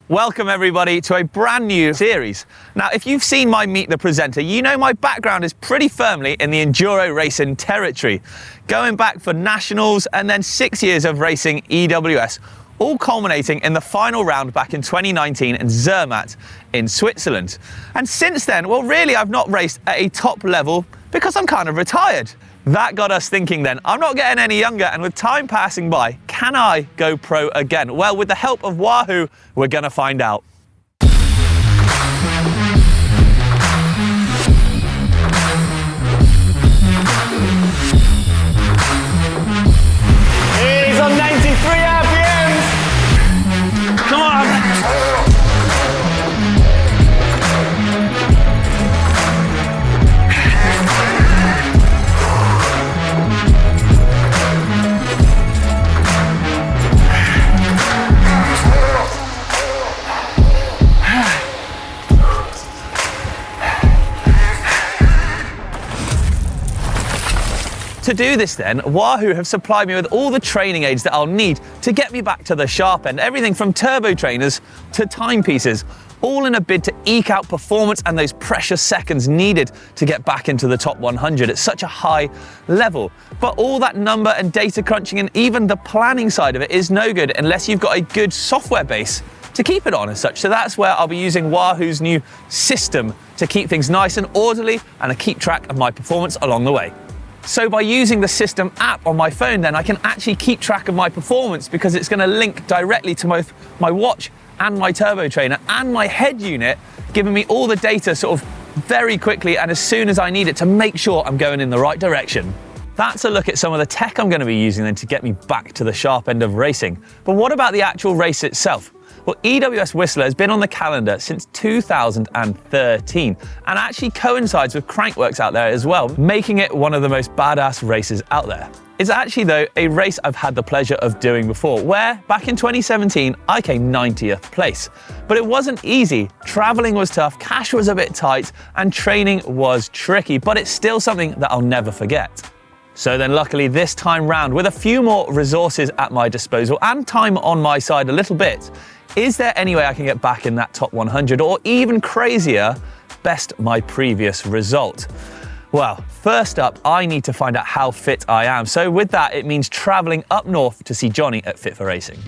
Welcome everybody to a brand new series. Now, if you've seen my Meet the Presenter, you know my background is pretty firmly in the enduro racing territory, going back for nationals and then 6 years of racing EWS, all culminating in the final round back in 2019 in Zermatt in Switzerland. And since then, well, really, I've not raced at a top level because I'm kind of retired. That got us thinking then, I'm not getting any younger, and with time passing by, can I go pro again? Well, with the help of Wahoo, we're gonna find out. He's on 93 RPMs! Come on! To do this then, Wahoo have supplied me with all the training aids that I'll need to get me back to the sharp end. Everything from turbo trainers to timepieces, all in a bid to eke out performance and those precious seconds needed to get back into the top 100 at such a high level. But all that number and data crunching and even the planning side of it is no good unless you've got a good software base to keep it on as such. So that's where I'll be using Wahoo's new system to keep things nice and orderly and to keep track of my performance along the way. So by using the system app on my phone, then I can actually keep track of my performance because it's going to link directly to both my watch and my turbo trainer and my head unit, giving me all the data sort of very quickly and as soon as I need it to make sure I'm going in the right direction. That's a look at some of the tech I'm going to be using then to get me back to the sharp end of racing. But what about the actual race itself? Well, EWS Whistler has been on the calendar since 2013 and actually coincides with Crankworx out there as well, making it one of the most badass races out there. It's actually, though, a race I've had the pleasure of doing before, where back in 2017, I came 90th place. But it wasn't easy. Traveling was tough, cash was a bit tight, and training was tricky, but it's still something that I'll never forget. So then luckily this time round, with a few more resources at my disposal and time on my side a little bit, is there any way I can get back in that top 100 or even crazier, best my previous result? Well, first up, I need to find out how fit I am. So with that, it means traveling up north to see Jonny at Fit for Racing.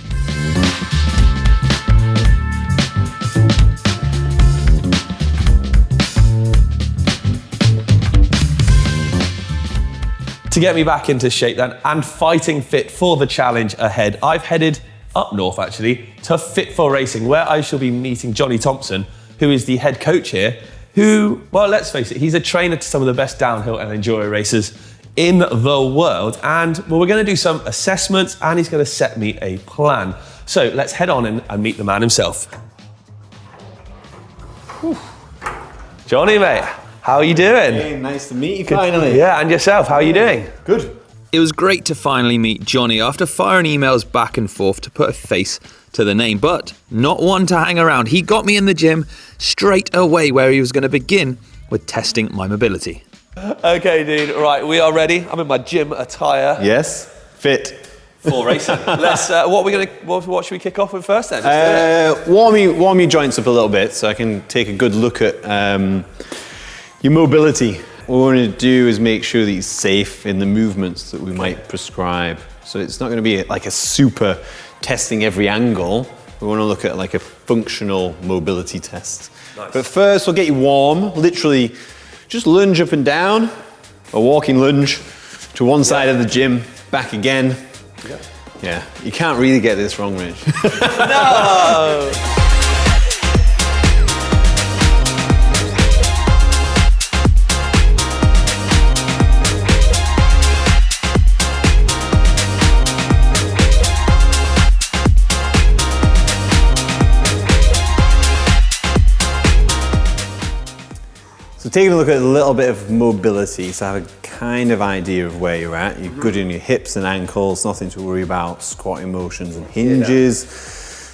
To get me back into shape then and fighting fit for the challenge ahead, I've headed up north actually to Fit for Racing, where I shall be meeting Jonny Thompson, who is the head coach here, who, well, let's face it, he's a trainer to some of the best downhill and enduro racers in the world. And well, we're going to do some assessments and he's going to set me a plan. So let's head on in and meet the man himself. Whew. Jonny, mate, how are you doing? Hey, nice to meet you finally. Yeah, and yourself, how are you doing? Good. It was great to finally meet Jonny after firing emails back and forth to put a face to the name, but not one to hang around. He got me in the gym straight away where he was going to begin with testing my mobility. Okay, dude, right, we are ready. I'm in my gym attire. Yes, fit. For racing. Let's, what should we kick off with first then? Warm your joints up a little bit so I can take a good look at your mobility. What we want to do is make sure that you're safe in the movements that we might prescribe. So it's not going to be like a super testing every angle. We want to look at like a functional mobility test. Nice. But first we'll get you warm, literally just lunge up and down, a walking lunge to one side of the gym, back again. Yeah, you can't really get this wrong, Rich. No! So taking a look at a little bit of mobility, so have a kind of idea of where you're at. You're good in your hips and ankles, nothing to worry about, squatting motions and hinges.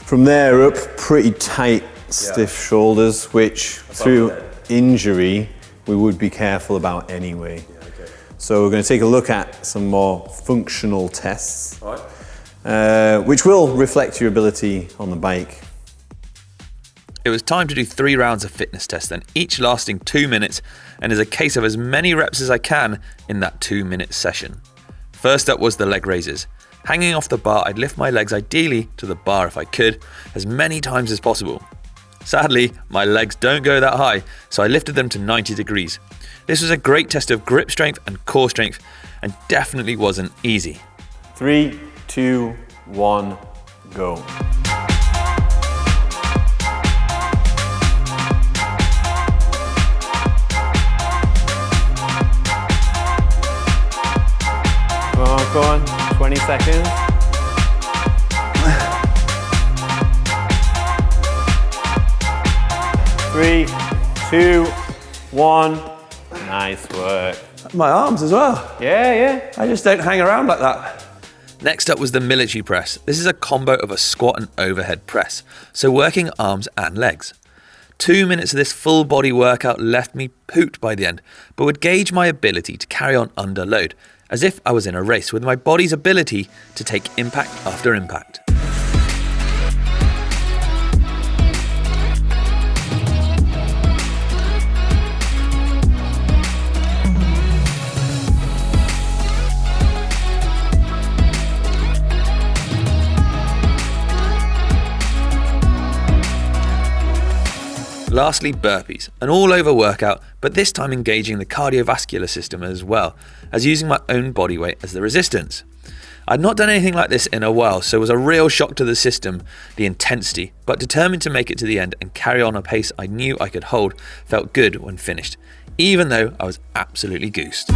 From there up, pretty tight, stiff shoulders, which through injury, we would be careful about anyway. So we're going to take a look at some more functional tests, which will reflect your ability on the bike. It was time to do 3 rounds of fitness tests then, each lasting 2 minutes, and is a case of as many reps as I can in that 2-minute session. First up was the leg raises. Hanging off the bar, I'd lift my legs ideally to the bar if I could, as many times as possible. Sadly, my legs don't go that high, so I lifted them to 90 degrees. This was a great test of grip strength and core strength, and definitely wasn't easy. 3, 2, 1, go. Go on, 20 seconds. Three, 2, 1. Nice work. My arms as well. Yeah. I just don't hang around like that. Next up was the military press. This is a combo of a squat and overhead press, so working arms and legs. 2 minutes of this full body workout left me pooped by the end, but would gauge my ability to carry on under load, as if I was in a race with my body's ability to take impact after impact. Lastly, burpees, an all-over workout, but this time engaging the cardiovascular system as well as using my own body weight as the resistance. I'd not done anything like this in a while, so it was a real shock to the system, the intensity, but determined to make it to the end and carry on a pace I knew I could hold felt good when finished, even though I was absolutely goosed.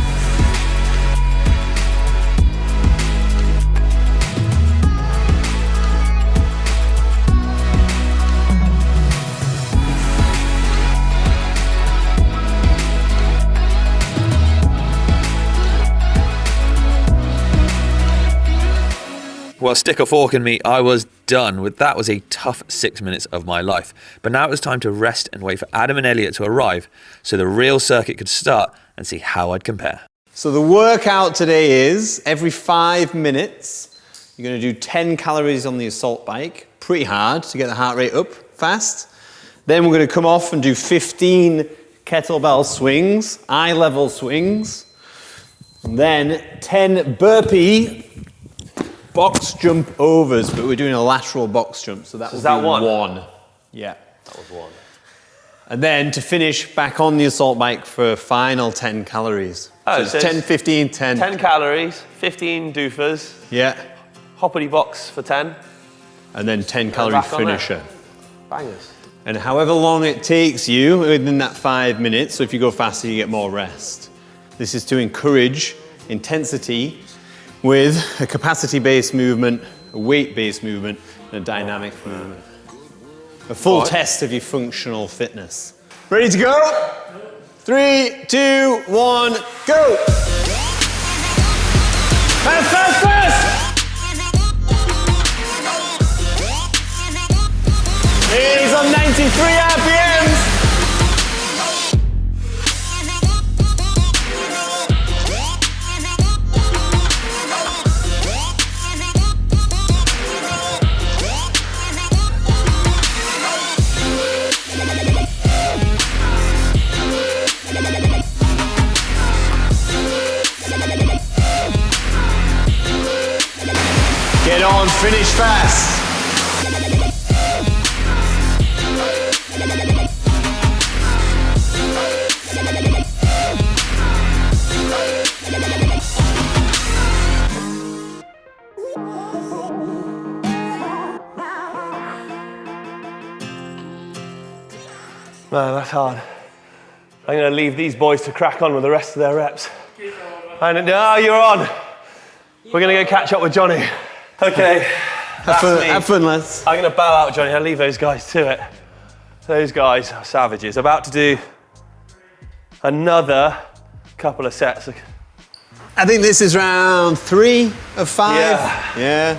Well, stick a fork in me, I was done. That was a tough 6 minutes of my life. But now it was time to rest and wait for Adam and Elliot to arrive so the real circuit could start and see how I'd compare. So the workout today is every 5 minutes, you're going to do 10 calories on the assault bike. Pretty hard to get the heart rate up fast. Then we're going to come off and do 15 kettlebell swings, eye level swings. And then 10 burpee box jump overs, but we're doing a lateral box jump, so that was one. Yeah. That was 1. And then to finish, back on the assault bike for a final 10 calories. Oh, so it's 10, 15, 10. 10 calories, 15 doofers, Yeah. hoppity box for 10. And then 10 calorie back on finisher. Bangers. And however long it takes you within that 5 minutes, so if you go faster, you get more rest. This is to encourage intensity with a capacity-based movement, a weight-based movement, and a dynamic movement. A full test of your functional fitness. Ready to go? 3, 2, 1, go! Fast! He's on 93 RPMs! Get on, finish fast. Man, that's hard. I'm going to leave these boys to crack on with the rest of their reps. And no, you're on. We're going to go catch up with Jonny. Okay. Have fun, lads. I'm going to bow out, Jonny. I'll leave those guys to it. Those guys are savages. About to do another couple of sets. I think this is round 3 of 5. Yeah.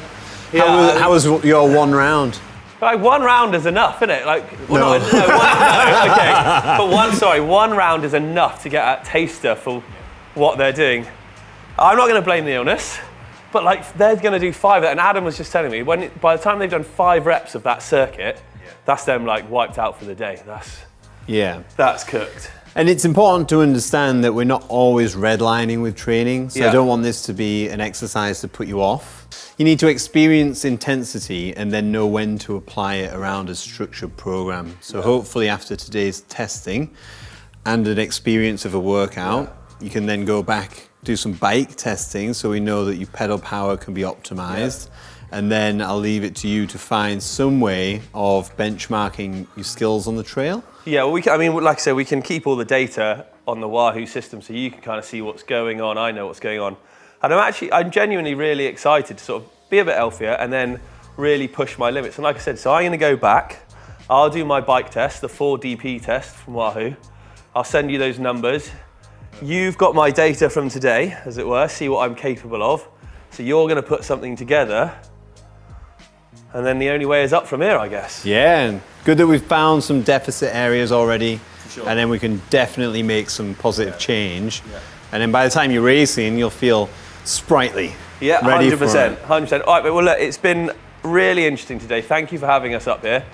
How was your one round? Like 1 round is enough, isn't it? Like, No. okay. But one round is enough to get a taster for what they're doing. I'm not going to blame the illness, but like they're going to do 5 of it. And Adam was just telling me, by the time they've done 5 reps of that circuit, that's them like wiped out for the day. Yeah. That's cooked. And it's important to understand that we're not always redlining with training, so I don't want this to be an exercise to put you off. You need to experience intensity and then know when to apply it around a structured program. So hopefully after today's testing and an experience of a workout, you can then go back, do some bike testing so we know that your pedal power can be optimized. And then I'll leave it to you to find some way of benchmarking your skills on the trail. Yeah, well, I mean, like I said, we can keep all the data on the Wahoo system so you can kind of see what's going on. I know what's going on. And I'm genuinely really excited to sort of be a bit healthier and then really push my limits. And like I said, so I'm going to go back. I'll do my bike test, the 4DP test from Wahoo. I'll send you those numbers. You've got my data from today, as it were, see what I'm capable of. So you're going to put something together. And then the only way is up from here, I guess. Yeah, and good that we've found some deficit areas already, and then we can definitely make some positive change. And then by the time you're racing, you'll feel sprightly. Yeah, ready 100%. 100%. All right, but well, look, it's been really interesting today. Thank you for having us up here.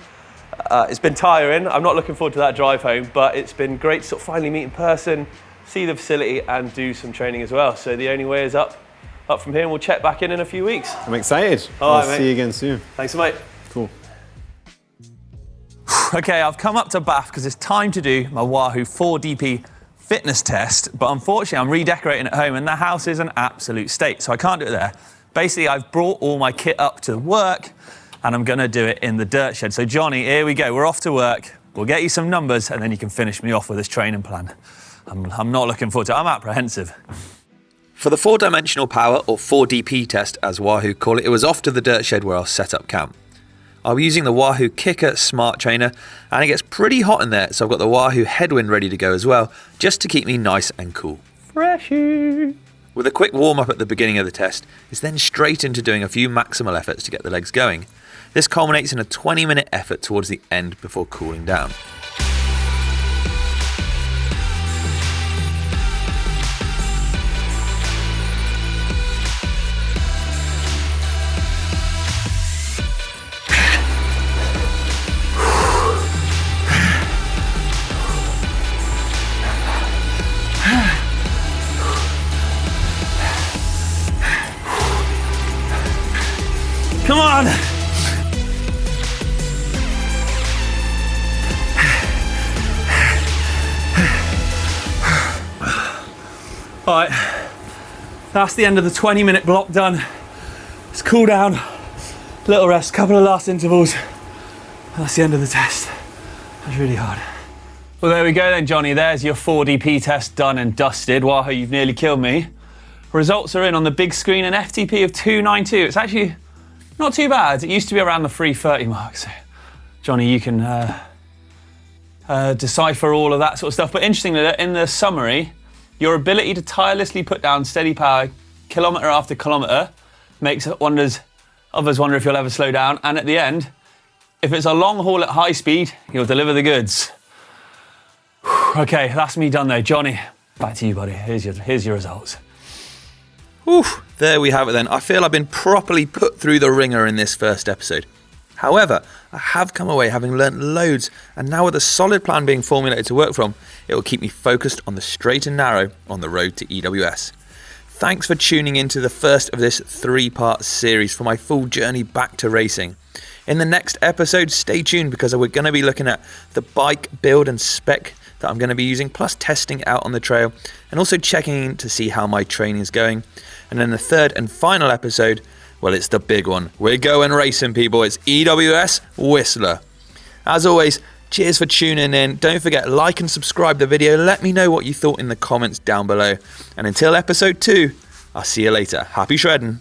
It's been tiring. I'm not looking forward to that drive home, but it's been great to sort of finally meet in person, see the facility, and do some training as well. So the only way is up from here, and we'll check back in a few weeks. I'm excited. All right, I'll mate. see you again soon. Thanks, mate. Cool. Okay, I've come up to Bath because it's time to do my Wahoo 4DP fitness test, but unfortunately I'm redecorating at home and the house is an absolute state, so I can't do it there. Basically, I've brought all my kit up to work and I'm gonna do it in the dirt shed. So Jonny, here we go, we're off to work. We'll get you some numbers and then you can finish me off with this training plan. I'm not looking forward to it, I'm apprehensive. For the 4-dimensional power, or 4DP test as Wahoo call it, it was off to the dirt shed where I'll set up camp. I'll be using the Wahoo Kicker Smart Trainer, and it gets pretty hot in there, so I've got the Wahoo Headwind ready to go as well, just to keep me nice and cool. Freshy! With a quick warm-up at the beginning of the test, it's then straight into doing a few maximal efforts to get the legs going. This culminates in a 20-minute effort towards the end before cooling down. Come on! All right, that's the end of the 20-minute block done. Let's cool down, little rest, couple of last intervals, and that's the end of the test. That's really hard. Well, there we go then, Jonny. There's your 4DP test done and dusted. Wahoo, you've nearly killed me. Results are in on the big screen, an FTP of 292. It's actually not too bad. It used to be around the 330 mark. So, Jonny, you can decipher all of that sort of stuff. But interestingly, in the summary, your ability to tirelessly put down steady power kilometre after kilometre makes others wonder if you'll ever slow down. And at the end, if it's a long haul at high speed, you'll deliver the goods. Okay, that's me done though. Jonny, back to you, buddy. Here's your results. Oof, there we have it then. I feel I've been properly put through the ringer in this first episode. However, I have come away having learnt loads, and now with a solid plan being formulated to work from, it will keep me focused on the straight and narrow on the road to EWS. Thanks for tuning into the first of this 3-part series for my full journey back to racing. In the next episode, stay tuned because we're going to be looking at the bike build and spec that I'm going to be using, plus testing out on the trail, and also checking in to see how my training is going. And then the third and final episode, well, it's the big one. We're going racing, people. It's EWS Whistler. As always, cheers for tuning in. Don't forget, like and subscribe the video. Let me know what you thought in the comments down below. And until episode 2, I'll see you later. Happy shredding.